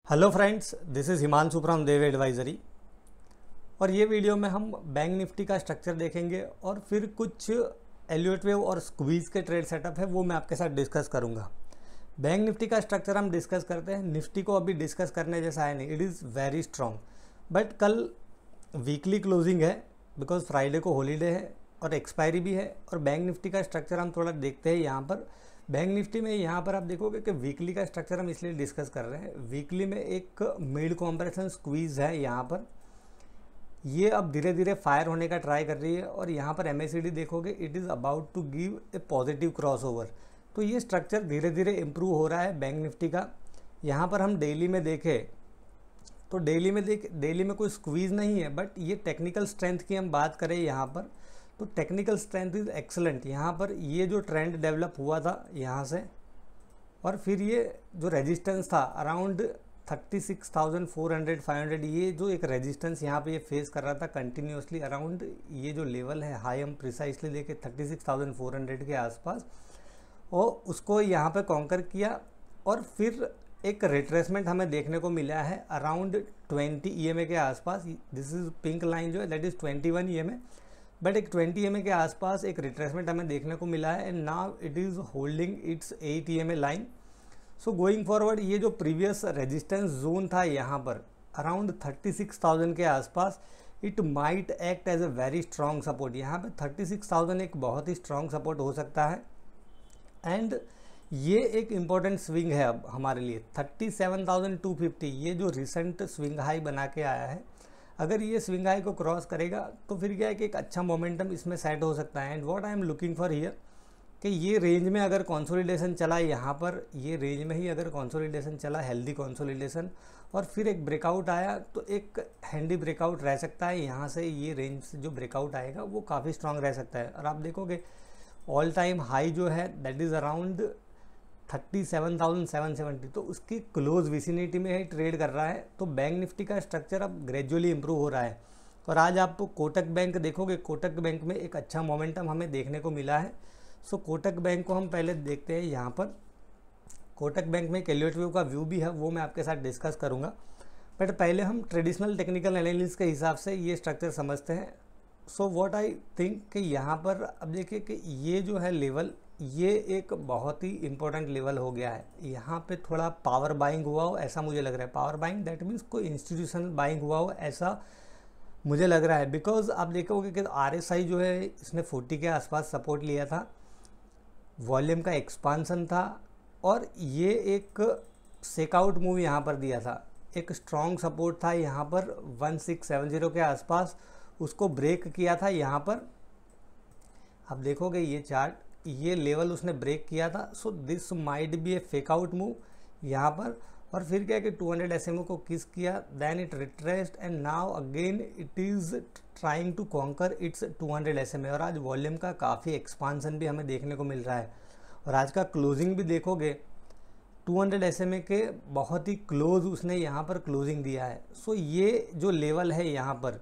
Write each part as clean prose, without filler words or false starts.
Hello friends, this is Himanshu from Dev advisory. और ये video में हम बैंक निफ्टी का स्ट्रक्चर देखेंगे और फिर कुछ एलियट वेव और स्क्वीज़ के ट्रेड सेटअप है वो मैं आपके साथ डिस्कस करूंगा। बैंक निफ्टी का स्ट्रक्चर हम डिस्कस करते हैं। निफ्टी को अभी डिस्कस करने जैसा है नहीं, it is very strong. But कल वीकली क्लोजिंग है बिकॉज फ्राइडे को हॉलीडे है और एक्सपायरी भी है। और बैंक निफ्टी का स्ट्रक्चर हम थोड़ा देखते हैं यहाँ पर। बैंक निफ्टी में यहाँ पर आप देखोगे कि वीकली का स्ट्रक्चर हम इसलिए डिस्कस कर रहे हैं। वीकली में एक मिड कॉम्प्रेशन स्क्वीज़ है यहाँ पर, ये अब धीरे धीरे फायर होने का ट्राई कर रही है। और यहाँ पर MACD देखोगे, it is about to give a positive crossover. तो ये स्ट्रक्चर धीरे धीरे इम्प्रूव हो रहा है बैंक निफ्टी का। यहाँ पर हम डेली में देखें तो डेली में कोई स्क्वीज़ नहीं है। बट ये टेक्निकल स्ट्रेंथ की हम बात करें यहाँ पर, तो टेक्निकल स्ट्रेंथ इज़ एक्सलेंट। यहाँ पर ये जो ट्रेंड डेवलप हुआ था यहाँ से, और फिर ये जो रेजिस्टेंस था अराउंड 36,400 500, ये जो एक रेजिस्टेंस यहाँ पे ये फेस कर रहा था कंटिन्यूसली अराउंड ये जो लेवल है हाई, हम प्रिसाइसली लेके 36,400 के आसपास, और उसको यहाँ पे कॉन्कर किया। और फिर एक रिट्रेसमेंट हमें देखने को मिला है अराउंड 20 EMA के आसपास। दिस इज़ पिंक लाइन जो है दैट इज़ 21 EMA, बट एक 20 EMA के आसपास एक रिट्रेसमेंट हमें देखने को मिला है। And now it is holding it's 8 EMA line. So going forward ये जो प्रीवियस रेजिस्टेंस जोन था यहाँ पर अराउंड 36,000 के आसपास, it might act as a very strong support. यहाँ पे 36,000 एक बहुत ही स्ट्रॉन्ग सपोर्ट हो सकता है। एंड ये एक इम्पॉर्टेंट स्विंग है अब हमारे लिए 37,250, ये जो रिसेंट स्विंग हाई बना के आया है, अगर ये स्विंग हाई को क्रॉस करेगा तो फिर क्या है कि एक अच्छा मोमेंटम इसमें सेट हो सकता है। And what I am looking for here कि ये रेंज में अगर कंसोलिडेशन चला, यहाँ पर ये रेंज में ही अगर कंसोलिडेशन चला, हेल्दी कंसोलिडेशन, और फिर एक ब्रेकआउट आया तो एक हैंडी ब्रेकआउट रह सकता है। यहाँ से ये रेंज से जो ब्रेकआउट आएगा वो काफ़ी स्ट्रांग रह सकता है। और आप देखोगे ऑल टाइम हाई जो है दैट इज़ अराउंड 37,770, तो उसकी क्लोज विसिनिटी में ही ट्रेड कर रहा है। तो बैंक निफ्टी का स्ट्रक्चर अब ग्रेजुअली इंप्रूव हो रहा है। और आज आप कोटक बैंक देखोगे, कोटक बैंक में एक अच्छा मोमेंटम हमें देखने को मिला है। सो कोटक बैंक को हम पहले देखते हैं। यहाँ पर कोटक बैंक में एक एलियट वेव का व्यू भी है, वो मैं आपके साथ डिस्कस करूँगा। बट पहले हम ट्रेडिशनल टेक्निकल एनालिसिस के हिसाब से ये स्ट्रक्चर समझते हैं। सो व्हाट आई थिंक कि यहाँ पर अब देखिए कि ये जो है लेवल, ये एक बहुत ही इंपॉर्टेंट लेवल हो गया है। यहाँ पे थोड़ा पावर बाइंग हुआ हो ऐसा मुझे लग रहा है। पावर बाइंग दैट मीन्स कोई इंस्टीट्यूशनल बाइंग हुआ हो ऐसा मुझे लग रहा है। बिकॉज आप देखोगे कि RSI जो है इसने 40 के आसपास सपोर्ट लिया था, वॉल्यूम का एक्सपांसन था, और ये एक सेकआउट मूव यहाँ पर दिया था। एक स्ट्रॉन्ग सपोर्ट था यहाँ पर 1670 के आसपास, उसको ब्रेक किया था यहाँ पर। आप देखोगे ये चार्ट, ये लेवल उसने ब्रेक किया था। So this might be A fake out move यहाँ पर। और फिर क्या कि 200 SMA को किस किया, then it retraced and now again it is trying to conquer its 200 SMA। और आज वॉल्यूम का काफ़ी एक्सपांसन भी हमें देखने को मिल रहा है। और आज का क्लोजिंग भी देखोगे 200 SMA के बहुत ही क्लोज उसने यहाँ पर क्लोजिंग दिया है। सो ये जो लेवल है यहाँ पर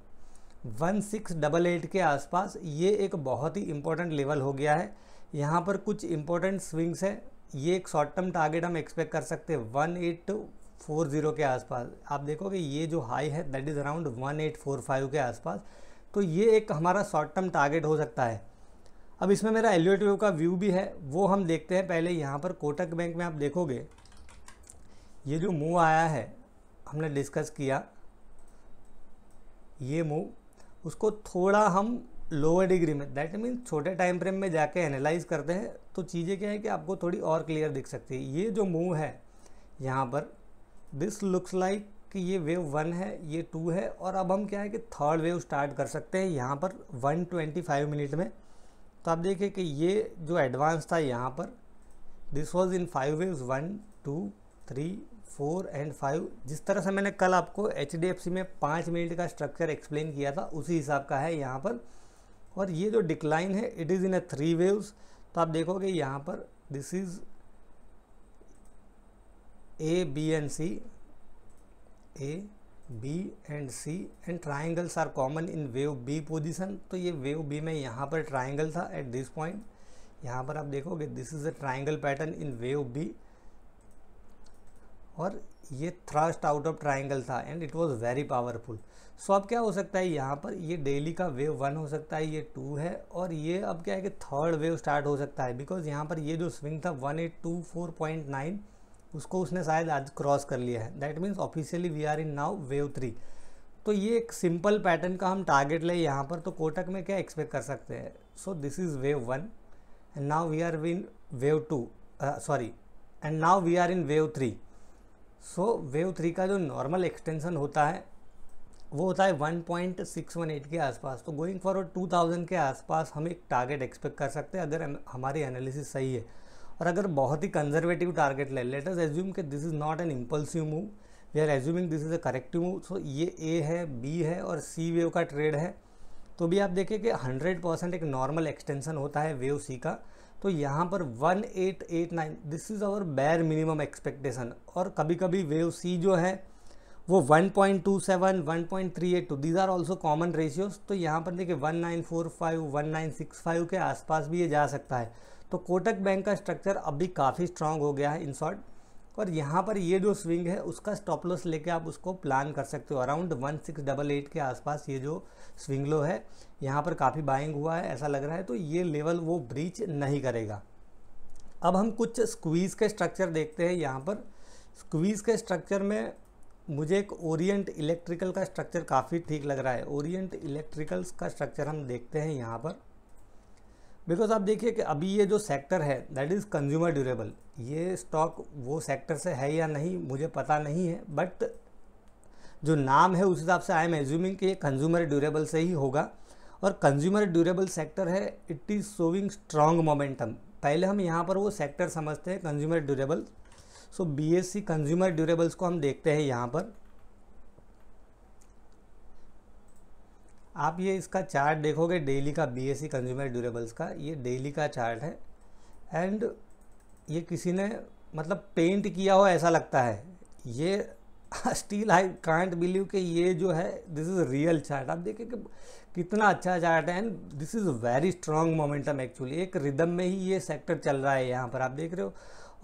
1688 के आसपास, ये एक बहुत ही इंपॉर्टेंट लेवल हो गया है। यहाँ पर कुछ इंपॉर्टेंट स्विंग्स है। ये एक शॉर्ट टर्म टारगेट हम एक्सपेक्ट कर सकते हैं 1840 के आसपास। आप देखोगे ये जो हाई है दैट इज़ अराउंड 1845 के आसपास। तो ये एक हमारा शॉर्ट टर्म टारगेट हो सकता है। अब इसमें मेरा एलियट वेव का व्यू भी है, वो हम देखते हैं। पहले यहाँ पर कोटक बैंक में आप देखोगे ये जो मूव आया है हमने डिस्कस किया, ये मूव, उसको थोड़ा हम लोअर डिग्री में दैट मीन्स छोटे टाइम फ्रेम में जाके एनालाइज करते हैं तो चीज़ें क्या है कि आपको थोड़ी और क्लियर दिख सकती है। ये जो मूव है यहाँ पर, दिस लुक्स लाइक कि ये वेव 1 है, ये 2 है, और अब हम क्या है कि थर्ड वेव स्टार्ट कर सकते हैं यहाँ पर 125 मिनट में। तो आप देखिए कि ये जो एडवांस था यहाँ पर, this was in 5 waves 1 2 3 4 and 5। जिस तरह से मैंने कल आपको HDFC में 5 मिनट का स्ट्रक्चर एक्सप्लेन किया था उसी हिसाब का है यहाँ पर। और ये जो डिक्लाइन है it is in a 3 waves. तो आप देखोगे यहाँ पर this is A B and C, A B and C and triangles are common in wave B position. तो ये वेव B में यहाँ पर ट्राइंगल था एट दिस पॉइंट। यहाँ पर आप देखोगे this is a triangle pattern in wave B। और ये थ्रस्ट आउट ऑफ ट्राइंगल था and it was very powerful. So अब क्या हो सकता है यहाँ पर, ये डेली का वेव 1 हो सकता है, ये 2 है, और ये अब क्या है कि थर्ड वेव स्टार्ट हो सकता है, बिकॉज यहाँ पर ये जो स्विंग था 1824.9 उसको उसने शायद आज क्रॉस कर लिया है। That means officially we are in now wave 3। तो ये एक सिंपल पैटर्न का हम टारगेट ले यहाँ पर, तो कोटक में क्या एक्सपेक्ट कर सकते हैं। So this is wave 1 and now we are in wave 2 and now we are in wave 3। So wave 3 का जो नॉर्मल एक्सटेंशन होता है वो होता है 1.618 के आसपास। तो गोइंग फॉरवर्ड 2000 के आसपास हम एक टारगेट एक्सपेक्ट कर सकते हैं अगर हमारी एनालिसिस सही है। और अगर बहुत ही कंजर्वेटिव टारगेट ले, लेट अस एज्यूम कि this is not an impulsive move, we are assuming this is a corrective move. So ये ए है, बी है और सी वेव का ट्रेड है, तो भी आप देखें कि 100% एक नॉर्मल एक्सटेंशन होता है वेव सी का। तो यहाँ पर 1889 this is our bare minimum expectation. और कभी कभी वेव सी जो है वो 1.27, 1.382 these are also common ratios. तो यहाँ पर देखिए 1945, 1965 के आसपास भी ये जा सकता है। तो कोटक बैंक का स्ट्रक्चर अभी काफ़ी स्ट्रांग हो गया है इन शॉर्ट। और यहाँ पर ये जो स्विंग है उसका स्टॉप लॉस लेके आप उसको प्लान कर सकते हो। अराउंड 1688 के आसपास ये जो स्विंग लो है, यहाँ पर काफ़ी बाइंग हुआ है ऐसा लग रहा है, तो ये लेवल वो ब्रीच नहीं करेगा। अब हम कुछ स्क्वीज़ के स्ट्रक्चर देखते हैं। यहाँ पर स्क्वीज़ के स्ट्रक्चर में मुझे एक ओरिएंट इलेक्ट्रिकल का स्ट्रक्चर काफ़ी ठीक लग रहा है। ओरिएंट इलेक्ट्रिकल्स का स्ट्रक्चर हम देखते हैं यहाँ पर, बिकॉज आप देखिए कि अभी ये जो सेक्टर है दैट इज़ कंज्यूमर ड्यूरेबल। ये स्टॉक वो सेक्टर से है या नहीं मुझे पता नहीं है, बट जो नाम है उस हिसाब से आई एम एज्यूमिंग कि ये कंज्यूमर ड्यूरेबल से ही होगा। और कंज्यूमर ड्यूरेबल सेक्टर है, it is showing strong momentum. पहले हम यहाँ पर वो सेक्टर समझते हैं कंज्यूमर ड्यूरेबल। सो BSE कंज्यूमर ड्यूरेबल्स को हम देखते हैं यहाँ पर। आप ये इसका चार्ट देखोगे डेली का, BSE कंज्यूमर ड्यूरेबल्स का ये डेली का चार्ट है एंड ये किसी ने मतलब पेंट किया हो ऐसा लगता है। ये स्टिल आई कांट बिलीव कि ये जो है दिस इज़ रियल चार्ट। आप देखिए कि कितना अच्छा चार्ट है and this is very strong momentum actually. एक रिदम में ही ये सेक्टर चल रहा है यहाँ पर आप देख रहे हो।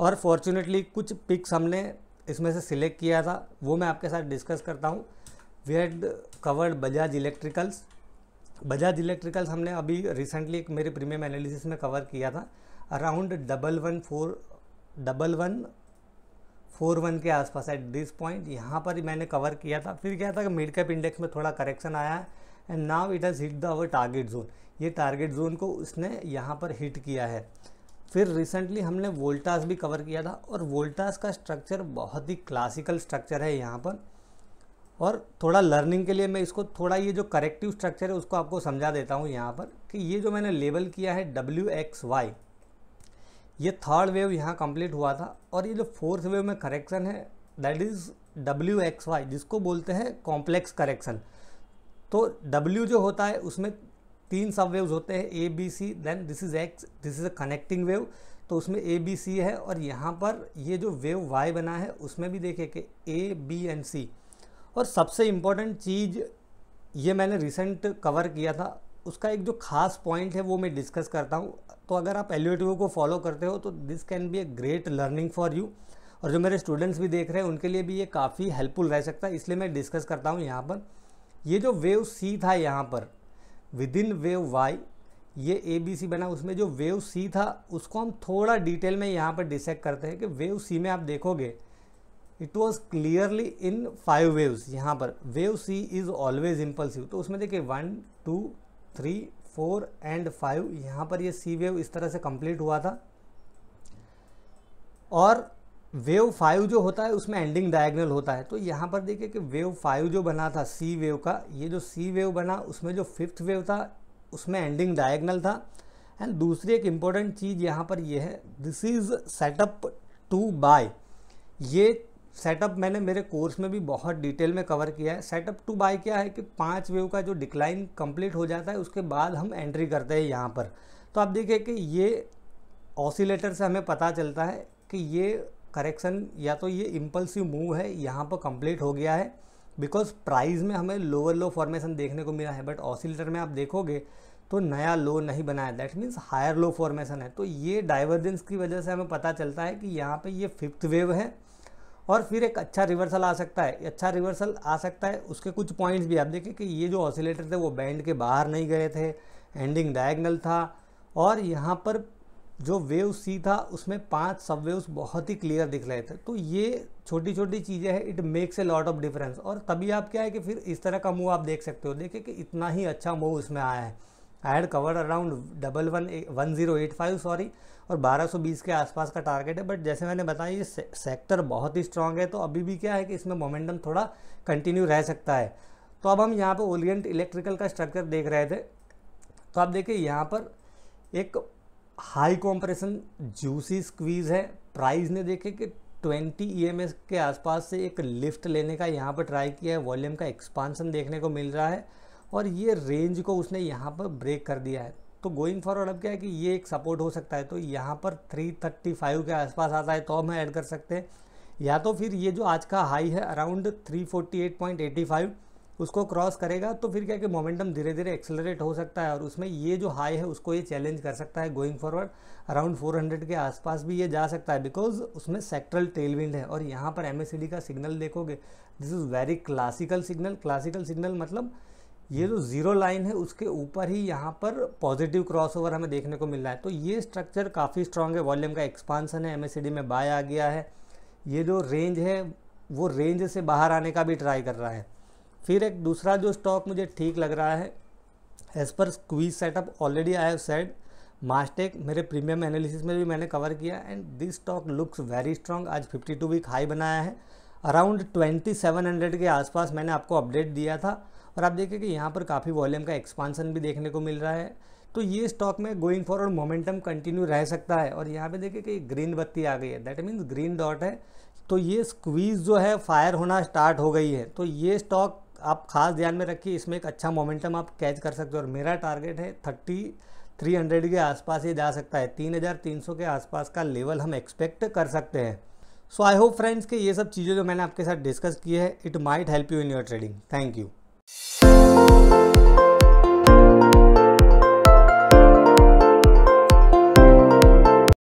और फॉर्चुनेटली कुछ पिक्स हमने इसमें से सिलेक्ट किया था, वो मैं आपके साथ डिस्कस करता हूँ। We had covered Bajaj Electricals. Bajaj Electricals हमने अभी रिसेंटली एक मेरे प्रीमियम एनालिसिस में कवर किया था अराउंड 1141 के आसपास एट दिस पॉइंट। यहाँ पर मैंने कवर किया था। फिर क्या था कि मिड कैप इंडेक्स में थोड़ा करेक्शन आया है and now it has hit the our target zone. ये टारगेट जोन को उसने यहाँ पर हिट किया है। फिर रिसेंटली हमने वोल्टास भी कवर किया था और वोल्टास का स्ट्रक्चर बहुत ही क्लासिकल स्ट्रक्चर है यहाँ पर। और थोड़ा लर्निंग के लिए मैं इसको थोड़ा ये जो करेक्टिव स्ट्रक्चर है उसको आपको समझा देता हूँ यहाँ पर कि ये जो मैंने लेबल किया है WXY, ये थर्ड वेव यहाँ कंप्लीट हुआ था और ये जो फोर्थ वेव में करेक्शन है दैट इज़ WXY, जिसको बोलते हैं कॉम्प्लेक्स करेक्शन। तो W जो होता है उसमें 3 सब वेव्स होते हैं ABC, then this is X, this is a connecting wave. तो उसमें ABC है और यहाँ पर ये जो वेव Y बना है उसमें भी देखिए कि A, B एंड C। और सबसे इम्पॉर्टेंट चीज़ ये मैंने रिसेंट कवर किया था, उसका एक जो खास पॉइंट है वो मैं डिस्कस करता हूँ। तो अगर आप एलियोटिव को फॉलो करते हो तो this can be a great learning for you, और जो मेरे स्टूडेंट्स भी देख रहे हैं उनके लिए भी ये काफ़ी हेल्पफुल रह सकता है, इसलिए मैं डिस्कस करता हूँ यहाँ पर। ये जो वेव C था यहाँ पर विद इन वेव Y, ये ABC बना, उसमें जो वेव C था उसको हम थोड़ा डिटेल में यहाँ पर डिसेक्ट करते हैं कि वेव C में आप देखोगे it was clearly in 5 waves. यहाँ पर wave C is always impulsive. तो उसमें देखिए 1, 2, 3, 4 एंड 5, यहाँ पर ये C वेव इस तरह से कंप्लीट हुआ था। और वेव 5 जो होता है उसमें एंडिंग डायगोनल होता है। तो यहाँ पर देखिए कि वेव 5 जो बना था C वेव का, ये जो C वेव बना उसमें जो 5th वेव था उसमें एंडिंग डायगोनल था। एंड दूसरी एक इम्पॉर्टेंट चीज़ यहाँ पर ये है, this is setup to buy. ये सेटअप मैंने मेरे कोर्स में भी बहुत डिटेल में कवर किया है। सेटअप टू बाय क्या है कि 5 वेव का जो डिक्लाइन कंप्लीट हो जाता है उसके बाद हम एंट्री करते हैं यहाँ पर। तो आप देखिए कि ये ऑसिलेटर से हमें पता चलता है कि ये करेक्शन या तो ये इम्पल्सिव मूव है यहाँ पर कंप्लीट हो गया है, बिकॉज प्राइस में हमें लोअर लो फॉर्मेशन देखने को मिला है, बट ऑसिलेटर में आप देखोगे तो नया लो नहीं बना है, that means higher low formation है। तो ये डाइवर्जेंस की वजह से हमें पता चलता है कि यहाँ पे ये 5th वेव है और फिर एक अच्छा रिवर्सल आ सकता है। अच्छा रिवर्सल आ सकता है, उसके कुछ पॉइंट्स भी आप देखें कि ये जो ऑसिलेटर थे वो बैंड के बाहर नहीं गए थे, एंडिंग डायगोनल था, और यहाँ पर जो वेव सी था उसमें 5 सब वेव्स बहुत ही क्लियर दिख रहे थे। तो ये छोटी छोटी चीज़ें हैं, it makes a lot of difference. और तभी आप क्या है कि फिर इस तरह का मूव आप देख सकते हो। देखिए कि इतना ही अच्छा मूव इसमें आया है। I had covered around 1085 sorry, और 1220 के आसपास का टारगेट है। बट जैसे मैंने बताया ये सेक्टर बहुत ही स्ट्रांग है, तो अभी भी क्या है कि इसमें मोमेंटम थोड़ा कंटिन्यू रह सकता है। तो अब हम यहाँ पे ओरिएंट इलेक्ट्रिकल का स्ट्रक्चर देख रहे थे, तो आप देखिए यहाँ पर एक हाई कॉम्प्रेशन जूसी स्क्वीज है। प्राइस ने देखे कि 20 EMS के आसपास से एक लिफ्ट लेने का यहाँ पर ट्राई किया है, वॉल्यूम का एक्सपांसन देखने को मिल रहा है, और ये रेंज को उसने यहाँ पर ब्रेक कर दिया है। तो गोइंग फॉरवर्ड अब क्या है कि ये एक सपोर्ट हो सकता है। तो यहाँ पर 335 के आसपास आता है तो हम ऐड कर सकते हैं, या तो फिर ये जो आज का हाई है अराउंड 348.85 उसको क्रॉस करेगा तो फिर क्या कि मोमेंटम धीरे धीरे एक्सेलरेट हो सकता है, और उसमें ये जो हाई है उसको ये चैलेंज कर सकता है। गोइंग फॉरवर्ड अराउंड 400 के आसपास भी ये जा सकता है, बिकॉज उसमें सेक्टरल टेलविंड है। और यहाँ पर MACD का सिग्नल देखोगे, this is very classical signal. Classical signal मतलब ये जो जीरो लाइन है उसके ऊपर ही यहाँ पर पॉजिटिव क्रॉसओवर हमें देखने को मिल रहा है। तो ये स्ट्रक्चर काफ़ी स्ट्रांग है, वॉल्यूम का एक्सपांसन है, MACD में बाय आ गया है। ये जो रेंज है वो रेंज से बाहर आने का भी ट्राई कर रहा है। फिर एक दूसरा जो स्टॉक मुझे ठीक लग रहा है as per squeeze setup, already I have said, Mastek मेरे प्रीमियम एनालिसिस में भी मैंने कवर किया, and this stock looks very strong. आज 52 वीक हाई बनाया है, अराउंड 2700 के आसपास मैंने आपको अपडेट दिया था, और आप देखिए कि यहाँ पर काफ़ी वॉल्यूम का एक्सपांसन भी देखने को मिल रहा है। तो ये स्टॉक में गोइंग फॉरवर्ड मोमेंटम कंटिन्यू रह सकता है। और यहाँ पे देखिए कि ग्रीन बत्ती आ गई है, दैट मीन्स ग्रीन डॉट है, तो ये स्क्वीज जो है फायर होना स्टार्ट हो गई है। तो ये स्टॉक आप खास ध्यान में रखिए, इसमें एक अच्छा मोमेंटम आप कैच कर सकते हो। और मेरा टारगेट है 3300 के आसपास ये जा सकता है, 3300 के आसपास का लेवल हम एक्सपेक्ट कर सकते हैं। सो आई होप फ्रेंड्स कि ये सब चीज़ें जो मैंने आपके साथ डिस्कस की है, it might help you in your trading. Thank you.